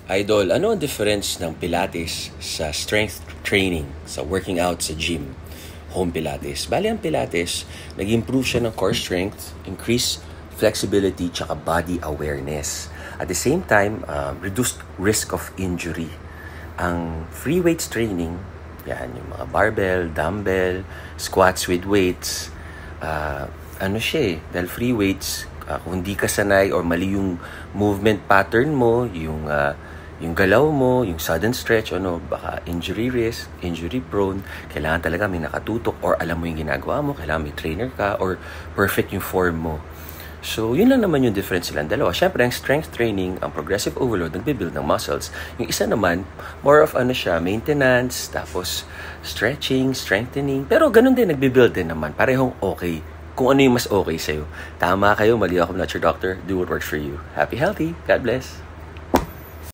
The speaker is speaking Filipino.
Idol, ano ang difference ng Pilates sa strength training, sa working out sa gym, home Pilates? Bali ang Pilates, nag-improve siya ng core strength, increase flexibility, tsaka body awareness. At the same time, reduced risk of injury. Ang free weights training, yan, yung mga barbell, dumbbell, squats with weights, dahil free weights, kung hindi ka sanay or mali yung movement pattern mo, yung galaw mo, yung sudden stretch, baka injury risk, injury prone, kailangan talaga may nakatutok or alam mo yung ginagawa mo, kailangan may trainer ka or perfect yung form mo. So, yun lang naman yung difference silang dalawa. Siyempre, ang strength training, ang progressive overload, nagbibuild ng muscles. Yung isa naman, more of maintenance, tapos stretching, strengthening. Pero ganun din, nagbibuild din naman. Parehong okay. Kung ano yung mas okay sa'yo. Tama kayo, mali ako, I'm not your doctor. Do what works for you. Happy, healthy. God bless.